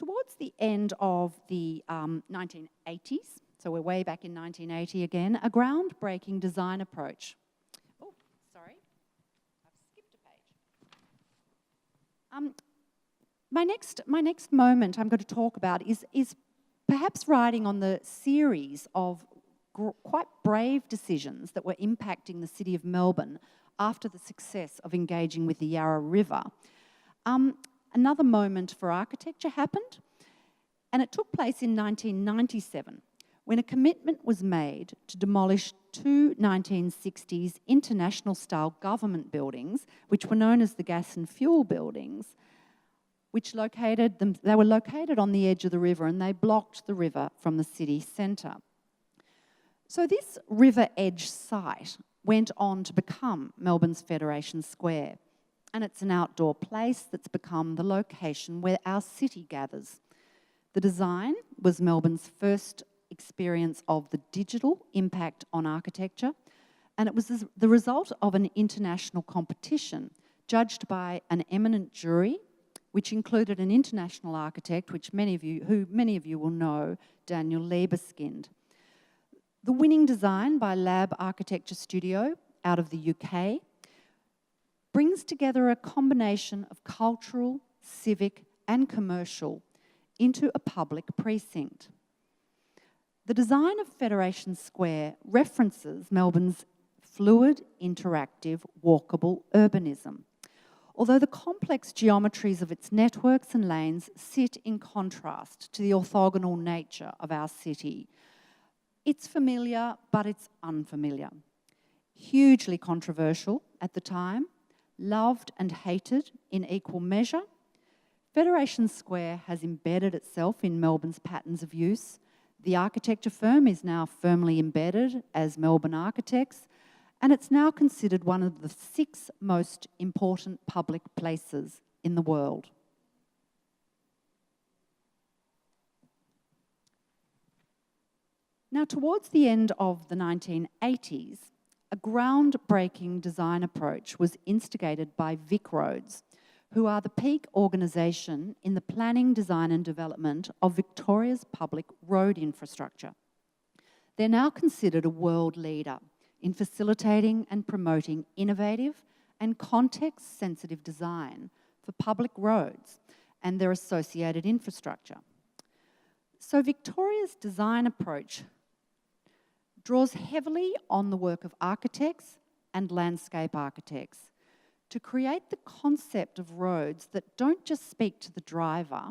Towards the end of the 1980s, so we're way back in 1980 again, a groundbreaking design approach. Oh, sorry, I've skipped a page. My next moment I'm going to talk about is perhaps riding on the series of quite brave decisions that were impacting the city of Melbourne after the success of engaging with the Yarra River. Another moment for architecture happened, and it took place in 1997 when a commitment was made to demolish two 1960s international-style government buildings, which were known as the gas and fuel buildings, they were located on the edge of the river, and they blocked the river from the city centre. So this river edge site went on to become Melbourne's Federation Square, and it's an outdoor place that's become the location where our city gathers. The design was Melbourne's first experience of the digital impact on architecture, and it was the result of an international competition judged by an eminent jury, which included an international architect, who many of you will know, Daniel Liebeskind. The winning design by Lab Architecture Studio out of the UK brings together a combination of cultural, civic and commercial into a public precinct. The design of Federation Square references Melbourne's fluid, interactive, walkable urbanism, although the complex geometries of its networks and lanes sit in contrast to the orthogonal nature of our city. It's familiar, but it's unfamiliar. Hugely controversial at the time, loved and hated in equal measure, Federation Square has embedded itself in Melbourne's patterns of use. The architecture firm is now firmly embedded as Melbourne Architects, and it's now considered one of the 6 most important public places in the world. Now, towards the end of the 1980s, a groundbreaking design approach was instigated by VicRoads, who are the peak organisation in the planning, design and development of Victoria's public road infrastructure. They're now considered a world leader in facilitating and promoting innovative and context-sensitive design for public roads and their associated infrastructure. So Victoria's design approach draws heavily on the work of architects and landscape architects to create the concept of roads that don't just speak to the driver,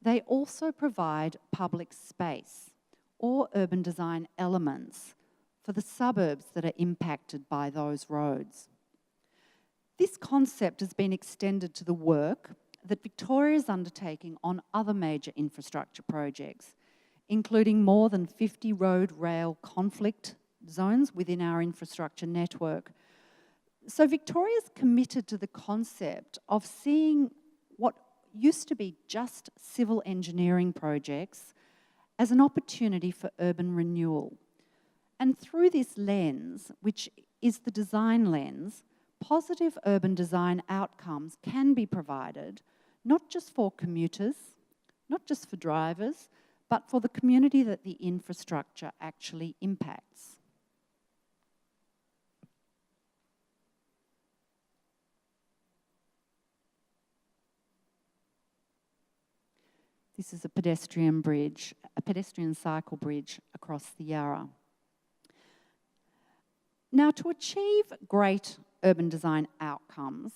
they also provide public space or urban design elements for the suburbs that are impacted by those roads. This concept has been extended to the work that Victoria is undertaking on other major infrastructure projects, including more than 50 road rail conflict zones within our infrastructure network. So Victoria's committed to the concept of seeing what used to be just civil engineering projects as an opportunity for urban renewal. And through this lens, which is the design lens, positive urban design outcomes can be provided, not just for commuters, not just for drivers, but for the community that the infrastructure actually impacts. This is a pedestrian bridge, a pedestrian cycle bridge across the Yarra. Now, to achieve great urban design outcomes,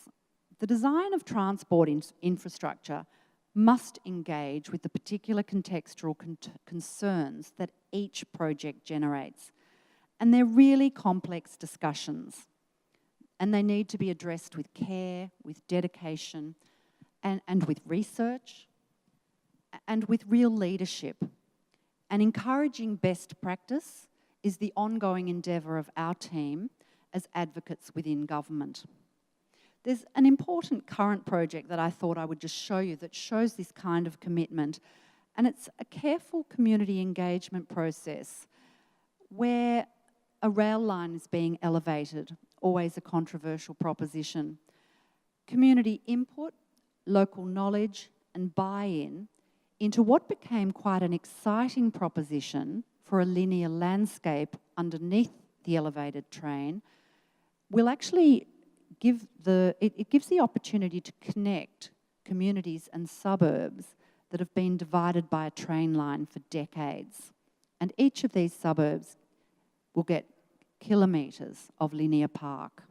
the design of transport infrastructure must engage with the particular contextual concerns that each project generates. And they're really complex discussions. And they need to be addressed with care, with dedication, and with research, and with real leadership. And encouraging best practice is the ongoing endeavour of our team as advocates within government. There's an important current project that I thought I would just show you that shows this kind of commitment, and it's a careful community engagement process where a rail line is being elevated, always a controversial proposition. Community input, local knowledge and buy-in into what became quite an exciting proposition for a linear landscape underneath the elevated train, will actually it gives the opportunity to connect communities and suburbs that have been divided by a train line for decades. And each of these suburbs will get kilometres of linear park.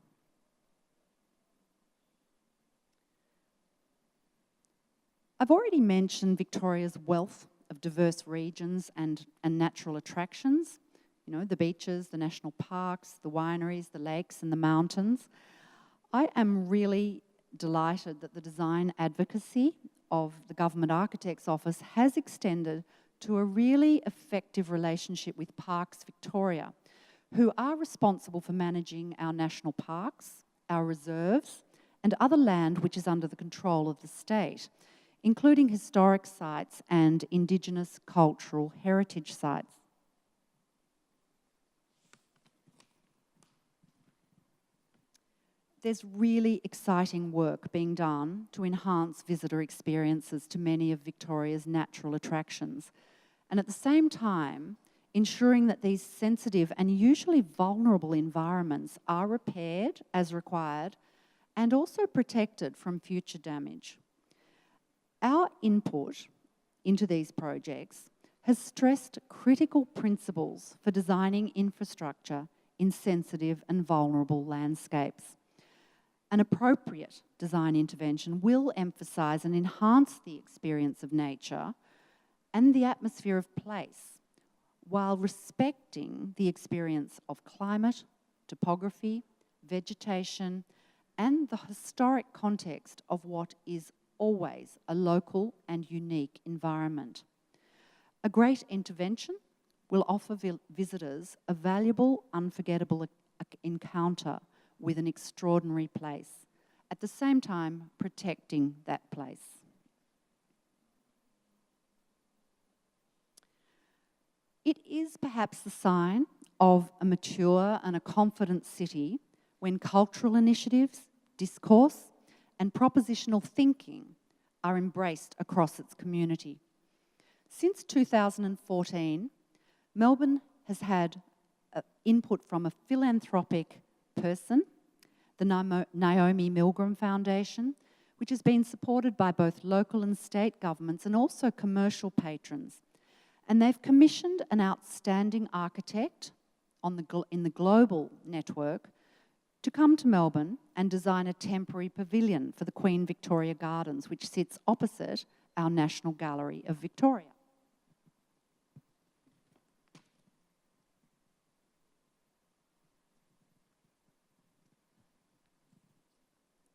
I've already mentioned Victoria's wealth of diverse regions and natural attractions, you know, the beaches, the national parks, the wineries, the lakes and the mountains. I am really delighted that the design advocacy of the Government Architect's Office has extended to a really effective relationship with Parks Victoria, who are responsible for managing our national parks, our reserves, and other land which is under the control of the state, including historic sites and Indigenous cultural heritage sites. There's really exciting work being done to enhance visitor experiences to many of Victoria's natural attractions, and at the same time, ensuring that these sensitive and usually vulnerable environments are repaired as required and also protected from future damage. Our input into these projects has stressed critical principles for designing infrastructure in sensitive and vulnerable landscapes. An appropriate design intervention will emphasise and enhance the experience of nature and the atmosphere of place, while respecting the experience of climate, topography, vegetation, and the historic context of what is always a local and unique environment. A great intervention will offer visitors a valuable, unforgettable encounter with an extraordinary place, at the same time protecting that place. It is perhaps the sign of a mature and a confident city when cultural initiatives, discourse, and propositional thinking are embraced across its community. Since 2014, Melbourne has had input from a philanthropic person, the Naomi Milgram Foundation, which has been supported by both local and state governments and also commercial patrons. And they've commissioned an outstanding architect in the global network to come to Melbourne and design a temporary pavilion for the Queen Victoria Gardens, which sits opposite our National Gallery of Victoria.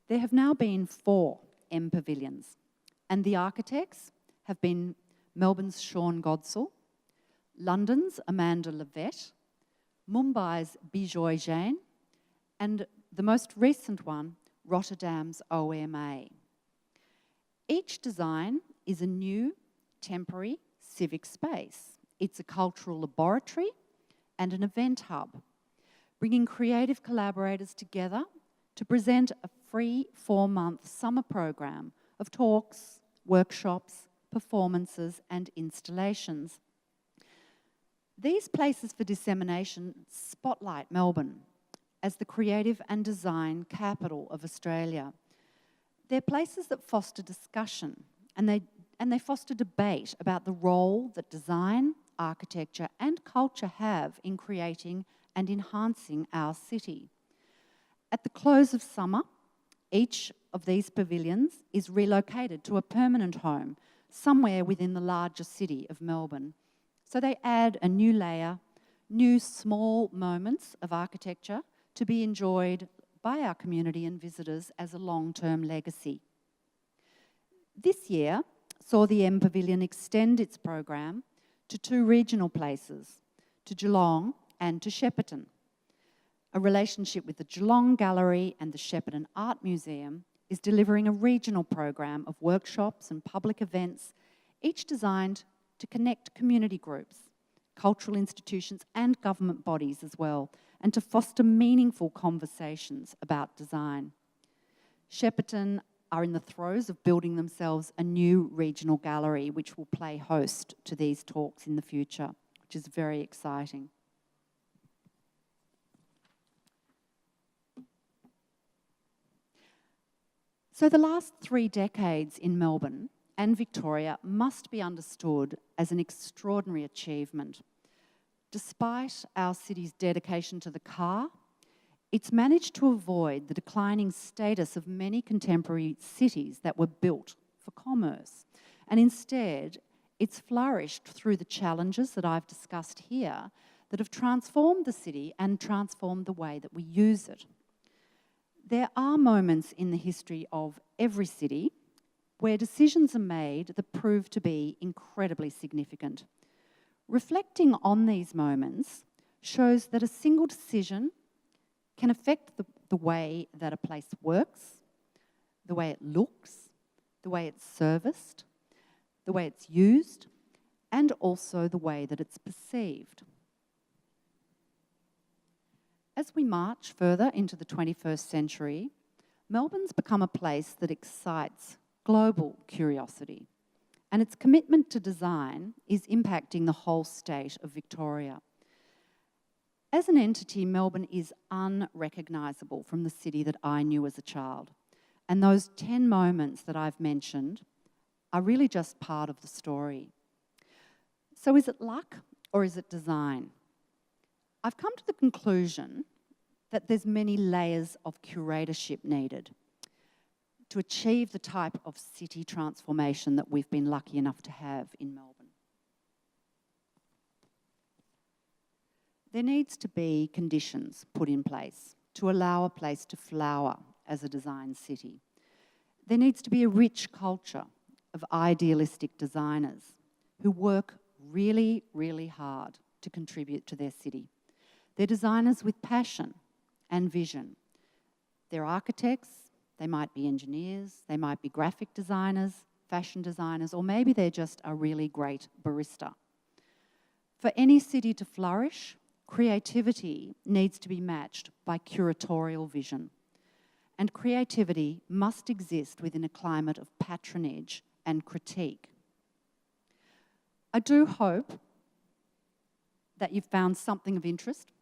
There have now been 4 M pavilions, and the architects have been Melbourne's Sean Godsall, London's Amanda Levette, Mumbai's Bijoy Jain, and the most recent one, Rotterdam's OMA. Each design is a new, temporary civic space. It's a cultural laboratory and an event hub, bringing creative collaborators together to present a free 4-month summer program of talks, workshops, performances and installations. These places for dissemination spotlight Melbourne as the creative and design capital of Australia. They're places that foster discussion and they foster debate about the role that design, architecture and culture have in creating and enhancing our city. At the close of summer, each of these pavilions is relocated to a permanent home somewhere within the larger city of Melbourne. So they add a new layer, new small moments of architecture to be enjoyed by our community and visitors as a long-term legacy. This year saw the M Pavilion extend its program to 2 regional places, to Geelong and to Shepparton. A relationship with the Geelong Gallery and the Shepparton Art Museum is delivering a regional program of workshops and public events, each designed to connect community groups, cultural institutions and government bodies as well, and to foster meaningful conversations about design. Shepparton are in the throes of building themselves a new regional gallery which will play host to these talks in the future, which is very exciting. So the last 3 decades in Melbourne and Victoria must be understood as an extraordinary achievement. Despite our city's dedication to the car, it's managed to avoid the declining status of many contemporary cities that were built for commerce. And instead, it's flourished through the challenges that I've discussed here that have transformed the city and transformed the way that we use it. There are moments in the history of every city where decisions are made that prove to be incredibly significant. Reflecting on these moments shows that a single decision can affect the way that a place works, the way it looks, the way it's serviced, the way it's used, and also the way that it's perceived. As we march further into the 21st century, Melbourne's become a place that excites global curiosity, and its commitment to design is impacting the whole state of Victoria. As an entity, Melbourne is unrecognisable from the city that I knew as a child, and those 10 moments that I've mentioned are really just part of the story. So is it luck or is it design? I've come to the conclusion that there's many layers of curatorship needed to achieve the type of city transformation that we've been lucky enough to have in Melbourne. There needs to be conditions put in place to allow a place to flower as a design city. There needs to be a rich culture of idealistic designers who work really, really hard to contribute to their city. They're designers with passion and vision. They're architects, they might be engineers, they might be graphic designers, fashion designers, or maybe they're just a really great barista. For any city to flourish, creativity needs to be matched by curatorial vision. And creativity must exist within a climate of patronage and critique. I do hope that you've found something of interest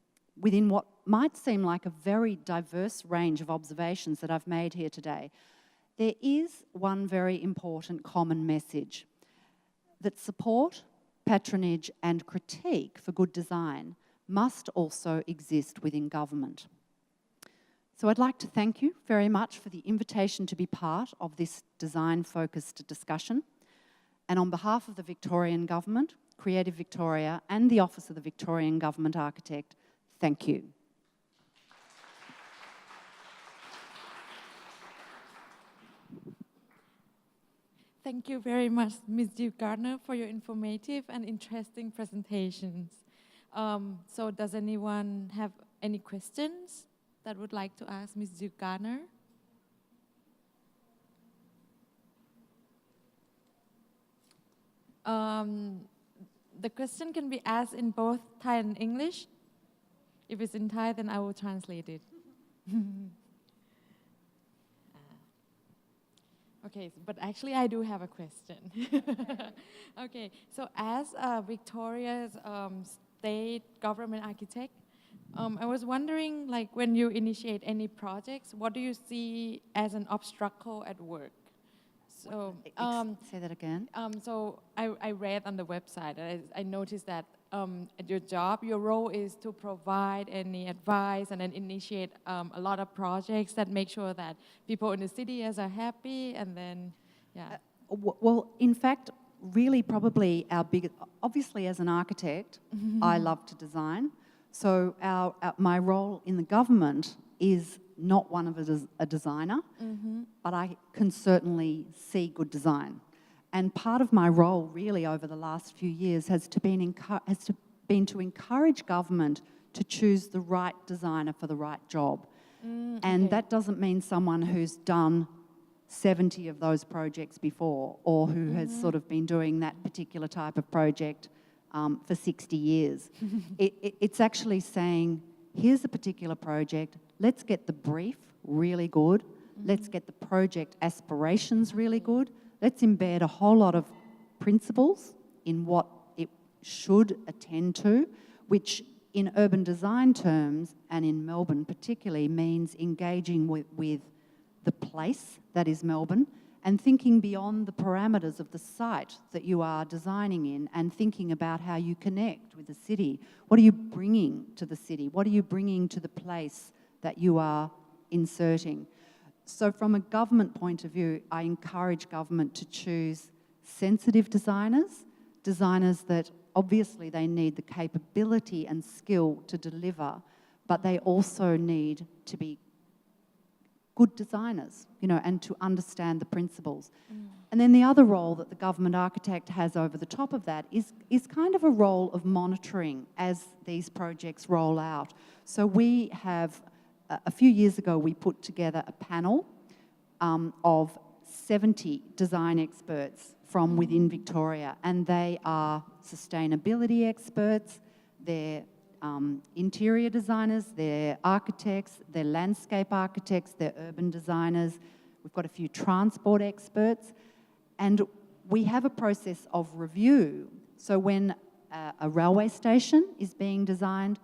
within what might seem like a very diverse range of observations that I've made here today. There is one very important common message, that support, patronage and critique for good design must also exist within government. So I'd like to thank you very much for the invitation to be part of this design-focused discussion. And on behalf of the Victorian Government, Creative Victoria and the Office of the Victorian Government Architect, thank you. Thank you very much, Ms. Duke Gardner, for your informative and interesting presentations. So does anyone have any questions that would like to ask Ms. Duke Gardner? The question can be asked in both Thai and English. If it's in Thai, then I will translate it. Okay, but actually I do have a question. Okay, so as Victoria's state government architect, I was wondering, like, when you initiate any projects, what do you see as an obstacle at work? So, say that again. So I read on the website, I noticed that at your job, your role is to provide any advice and then initiate a lot of projects that make sure that people in the city are happy, and then, yeah. Well, in fact, really probably our biggest, obviously as an architect, I love to design. So my role in the government is not one of a designer, but I can certainly see good design. And part of my role really over the last few years has been to encourage government to choose the right designer for the right job. And that doesn't mean someone who's done 70 of those projects before, or who has sort of been doing that particular type of project for 60 years. It's actually saying, here's a particular project, let's get the brief really good, Let's get the project aspirations really good. Let's embed a whole lot of principles in what it should attend to, which in urban design terms and in Melbourne particularly means engaging with the place that is Melbourne and thinking beyond the parameters of the site that you are designing in and thinking about how you connect with the city. What are you bringing to the city? What are you bringing to the place that you are inserting? So from a government point of view, I encourage government to choose sensitive designers, designers that obviously they need the capability and skill to deliver, but they also need to be good designers, and to understand the principles. And then the other role that the government architect has over the top of that is kind of a role of monitoring as these projects roll out. So we have, a few years ago, we put together a panel of 70 design experts from within Victoria, and they are sustainability experts, they're interior designers, they're architects, they're landscape architects, they're urban designers. We've got a few transport experts, and we have a process of review. So when a railway station is being designed,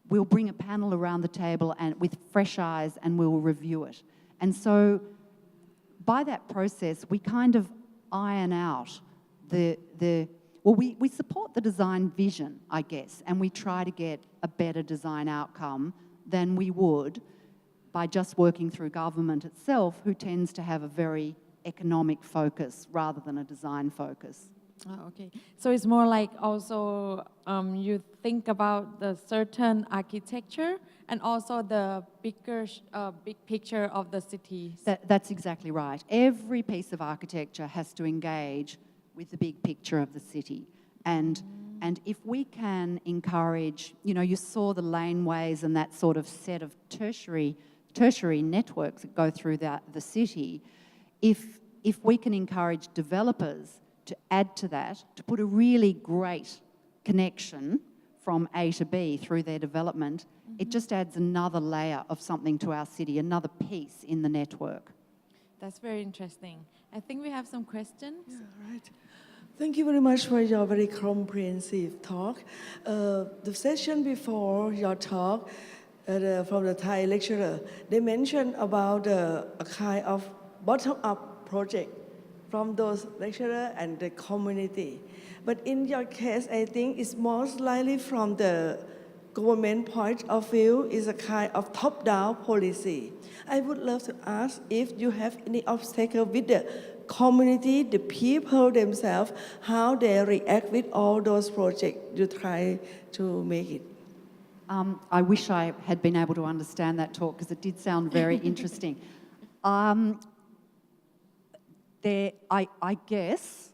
we'll bring a panel around the table and with fresh eyes, and we'll review it. And so by that process, we kind of iron out we support the design vision, I guess, and we try to get a better design outcome than we would by just working through government itself, who tends to have a very economic focus rather than a design focus. Oh, okay. So it's more like also you think about the certain architecture and also the big picture of the city. That's exactly right. Every piece of architecture has to engage with the big picture of the city. And if we can encourage, you saw the laneways and that sort of set of tertiary networks that go through the city. If we can encourage developers to add to that, to put a really great connection from A to B through their development, it just adds another layer of something to our city, another piece in the network. That's very interesting. I think we have some questions. Yeah, right. Thank you very much for your very comprehensive talk. The session before your talk from the Thai lecturer, they mentioned about a kind of bottom-up project from those lecturers and the community. But in your case, I think it's most likely from the government point of view is a kind of top-down policy. I would love to ask if you have any obstacle with the community, the people themselves, how they react with all those projects you try to make it. I wish I had been able to understand that talk because it did sound very interesting. I guess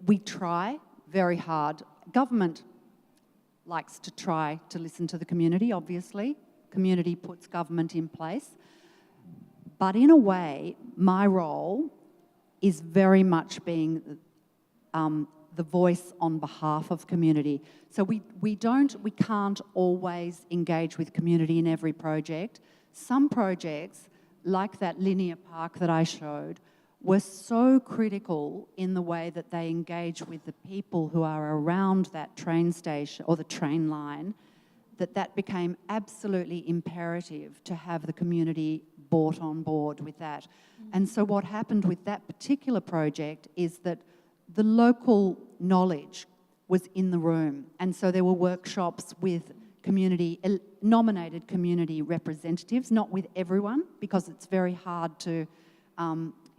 we try very hard. Government likes to try to listen to the community, obviously. Community puts government in place. But in a way, my role is very much being the voice on behalf of community. So we can't always engage with community in every project. Some projects, like that linear park that I showed, were so critical in the way that they engage with the people who are around that train station or the train line, that became absolutely imperative to have the community brought on board with that. And so what happened with that particular project is that the local knowledge was in the room. And so there were workshops with nominated community representatives, not with everyone, because it's very hard to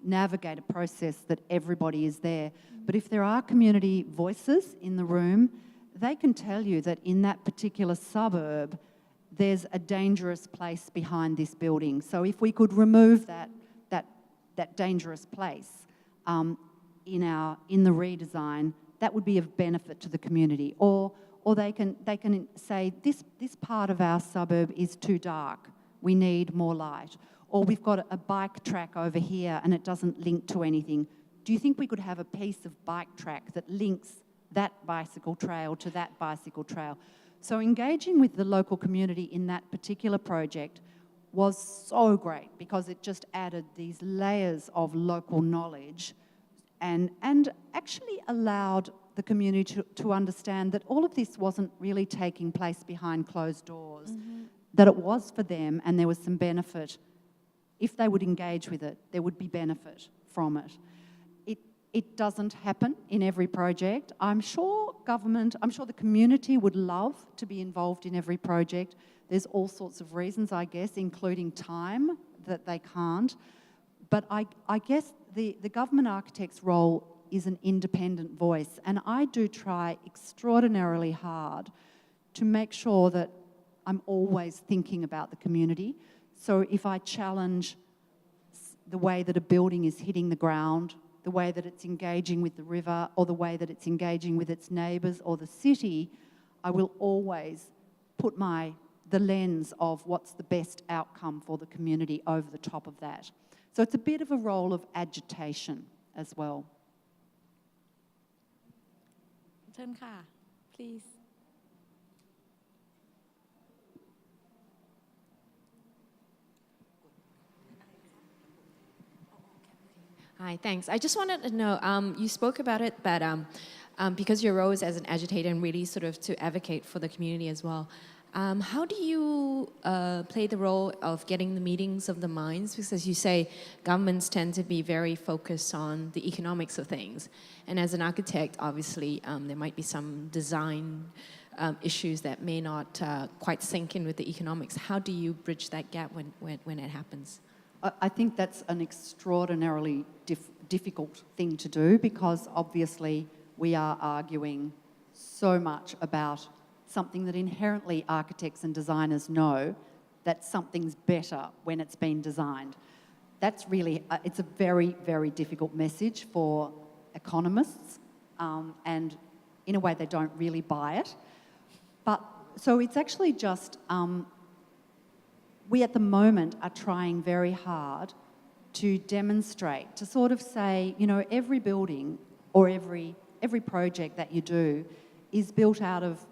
navigate a process that everybody is there. But if there are community voices in the room, they can tell you that in that particular suburb, there's a dangerous place behind this building. So if we could remove that dangerous place in the redesign, that would be of benefit to the community. Or they can say this part of our suburb is too dark. We need more light. Or we've got a bike track over here and it doesn't link to anything. Do you think we could have a piece of bike track that links that bicycle trail to that bicycle trail? So engaging with the local community in that particular project was so great because it just added these layers of local knowledge and actually allowed the community to understand that all of this wasn't really taking place behind closed doors, that it was for them and there was some benefit. If they would engage with it, there would be benefit from it. It doesn't happen in every project. I'm sure the community would love to be involved in every project. There's all sorts of reasons, I guess, including time, that they can't. But I guess the government architect's role is an independent voice, and I do try extraordinarily hard to make sure that I'm always thinking about the community. So if I challenge the way that a building is hitting the ground, the way that it's engaging with the river, or the way that it's engaging with its neighbours or the city, I will always put the lens of what's the best outcome for the community over the top of that. So it's a bit of a role of agitation as well. เชิญค่ะ please. Hi, thanks. I just wanted to know, you spoke about it, but because your role is as an agitator and really sort of to advocate for the community as well, how do you play the role of getting the meetings of the minds? Because as you say, governments tend to be very focused on the economics of things. And as an architect, obviously, there might be some design issues that may not quite sink in with the economics. How do you bridge that gap when it happens? I think that's an extraordinarily difficult thing to do because obviously we are arguing so much about something that inherently architects and designers know that something's better when it's been designed. That's really, it's a very, very difficult message for economists and in a way they don't really buy it. But so it's actually just, we at the moment are trying very hard to demonstrate, to sort of say, you know, every building or every project that you do is built out of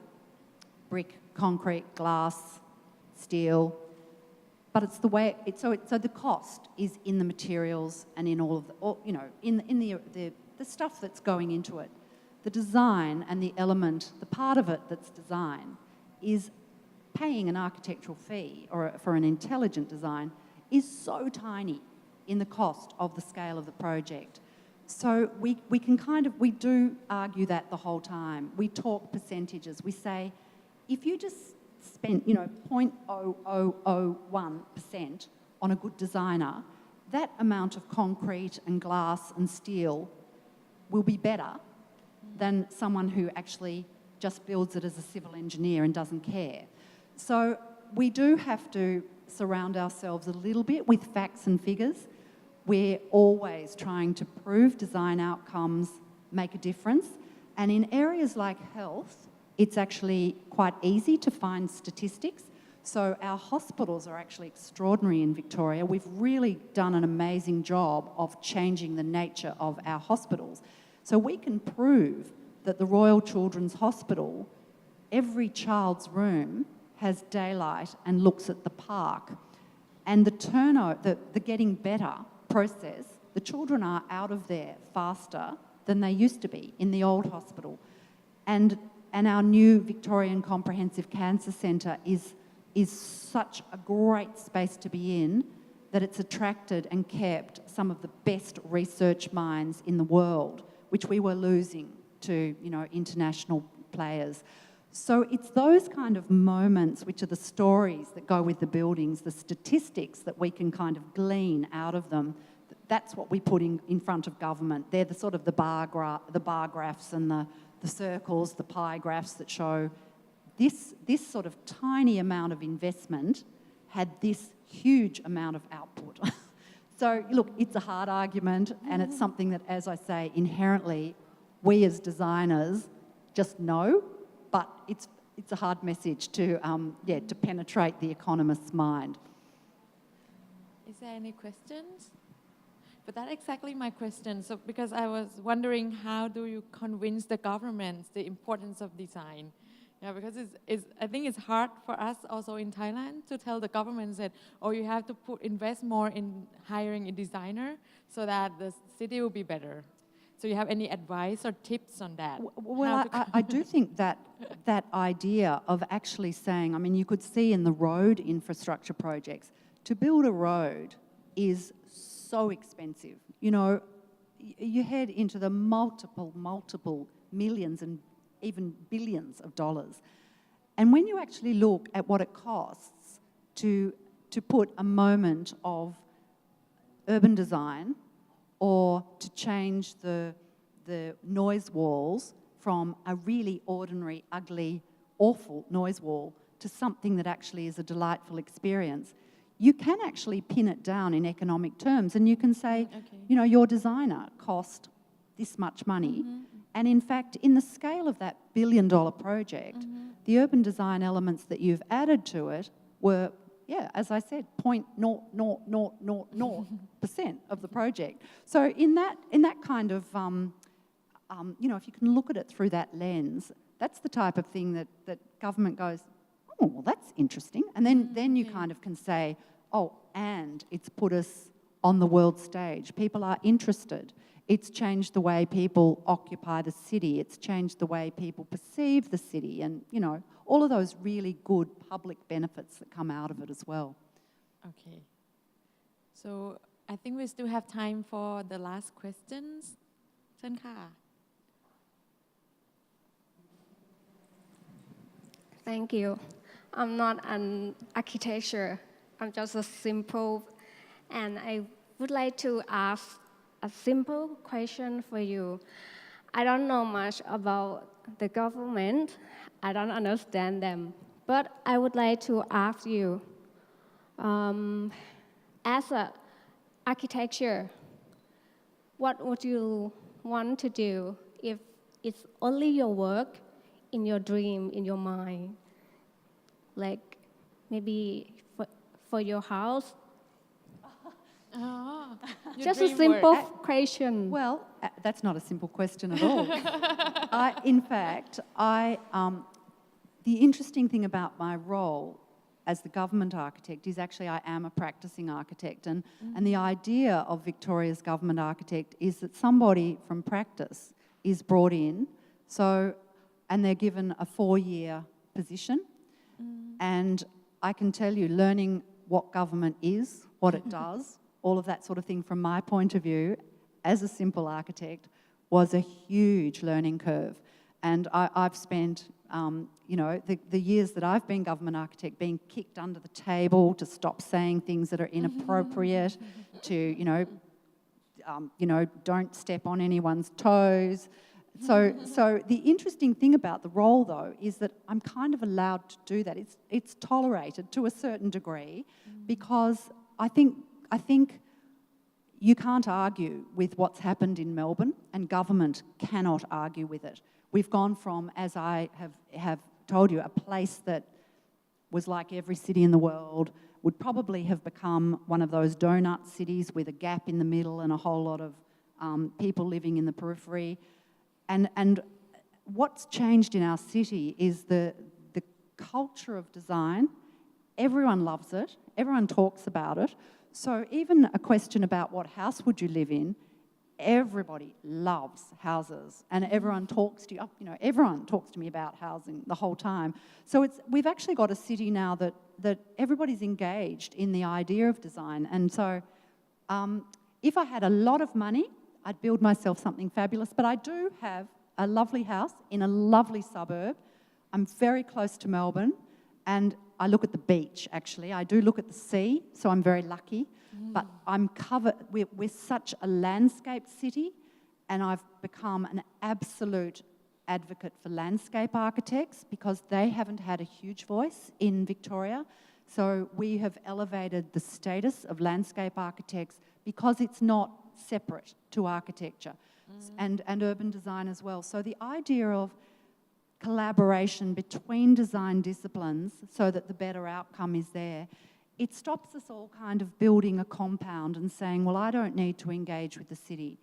brick, concrete, glass, steel, but it's the way, so the cost is in the materials and in all of the, you know, in the stuff that's going into it. The design and the element, the part of it that's design is paying an architectural fee or for an intelligent design is so tiny in the cost of the scale of the project. So we can we do argue that the whole time. We talk percentages. We say, if you just spent, you know, 0.0001% on a good designer, that amount of concrete and glass and steel will be better than someone who actually just builds it as a civil engineer and doesn't care. So we do have to surround ourselves a little bit with facts and figures. We're always trying to prove design outcomes make a difference. And in areas like health, it's actually quite easy to find statistics. So our hospitals are actually extraordinary in Victoria. We've really done an amazing job of changing the nature of our hospitals. So we can prove that the Royal Children's Hospital, every child's room has daylight and looks at the park. And the getting better process, the children are out of there faster than they used to be in the old hospital. And our new Victorian Comprehensive Cancer Centre is such a great space to be in that it's attracted and kept some of the best research minds in the world, which we were losing to, you know, international players. So it's those kind of moments which are the stories that go with the buildings, the statistics that we can kind of glean out of them. That's what we put in front of government. They're the sort of the bar graphs and the circles, the pie graphs that show this sort of tiny amount of investment had this huge amount of output. So look, it's a hard argument and it's something that, as I say, inherently we as designers just know. But it's a hard message to penetrate the economist's mind. Is there any questions? But that's exactly my question. So because I was wondering, how do you convince the governments the importance of design? Yeah, because I think it's hard for us also in Thailand to tell the government that, oh, you have to invest more in hiring a designer so that the city will be better. So you have any advice or tips on that? Well, I do think that that idea of actually saying, I mean, you could see in the road infrastructure projects, to build a road is so expensive. You know, you head into the multiple millions and even billions of dollars. And when you actually look at what it costs to put a moment of urban design or to change the noise walls from a really ordinary, ugly, awful noise wall to something that actually is a delightful experience, you can actually pin it down in economic terms and you can say, you know, your designer cost this much money. And in fact, in the scale of that billion-dollar project, the urban design elements that you've added to it were, yeah, as I said, 0.00000% of the project. So in that kind of, you know, if you can look at it through that lens, that's the type of thing that government goes, oh, well, that's interesting. And then you kind of can say, oh, and it's put us on the world stage. People are interested. It's changed the way people occupy the city. It's changed the way people perceive the city and, you know, all of those really good public benefits that come out of it as well. Okay. So I think we still have time for the last questions. เชิญค่ะ Thank you. I'm not an architecture. I'm just a simple, and I would like to ask a simple question for you. I don't know much about the government. I don't understand them. But I would like to ask you, as an architecture, what would you want to do if it's only your work in your dream, in your mind? Like maybe for your house? Just a simple question. Well, that's not a simple question at all. In fact, the interesting thing about my role as the government architect is actually I am a practicing architect. And the idea of Victoria's government architect is that somebody from practice is brought in, and they're given a 4-year position. And I can tell you, learning what government is, what it does, all of that sort of thing from my point of view, as a simple architect, was a huge learning curve. And I've spent, you know, the years that I've been government architect being kicked under the table to stop saying things that are inappropriate, to, you know, don't step on anyone's toes. So the interesting thing about the role, though, is that I'm kind of allowed to do that. It's tolerated to a certain degree because I think you can't argue with what's happened in Melbourne, and government cannot argue with it. We've gone from, as I have told you, a place that was like every city in the world, would probably have become one of those donut cities with a gap in the middle and a whole lot of people living in the periphery. And what's changed in our city is the culture of design. Everyone loves it. Everyone talks about it. So even a question about what house would you live in, everybody loves houses, and everyone talks to you. You know, everyone talks to me about housing the whole time. So we've actually got a city now that everybody's engaged in the idea of design. And so, if I had a lot of money, I'd build myself something fabulous. But I do have a lovely house in a lovely suburb. I'm very close to Melbourne, and I look at the beach, actually. I do look at the sea, so I'm very lucky. But I'm covered, we're such a landscape city, and I've become an absolute advocate for landscape architects because they haven't had a huge voice in Victoria. So we have elevated the status of landscape architects because it's not separate to architecture and urban design as well. So the idea of collaboration between design disciplines so that the better outcome is there, it stops us all kind of building a compound and saying, well, I don't need to engage with the city.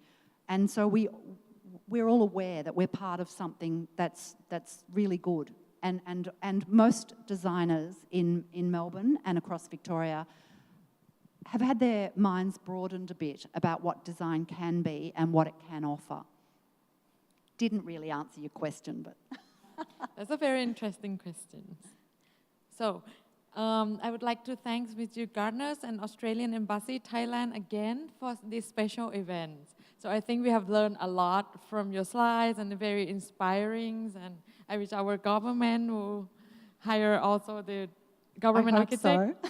And so we're all aware that we're part of something that's really good. and most designers in Melbourne and across Victoria have had their minds broadened a bit about what design can be and what it can offer. Didn't really answer your question, but... That's a very interesting question. So, I would like to thank Mr. Gardners and Australian Embassy Thailand again for this special event. So I think we have learned a lot from your slides and very inspiring. And I wish our government will hire also the government architect.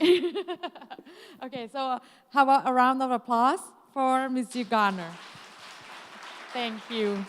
Okay, so how about a round of applause for Mr. Gardner? Thank you.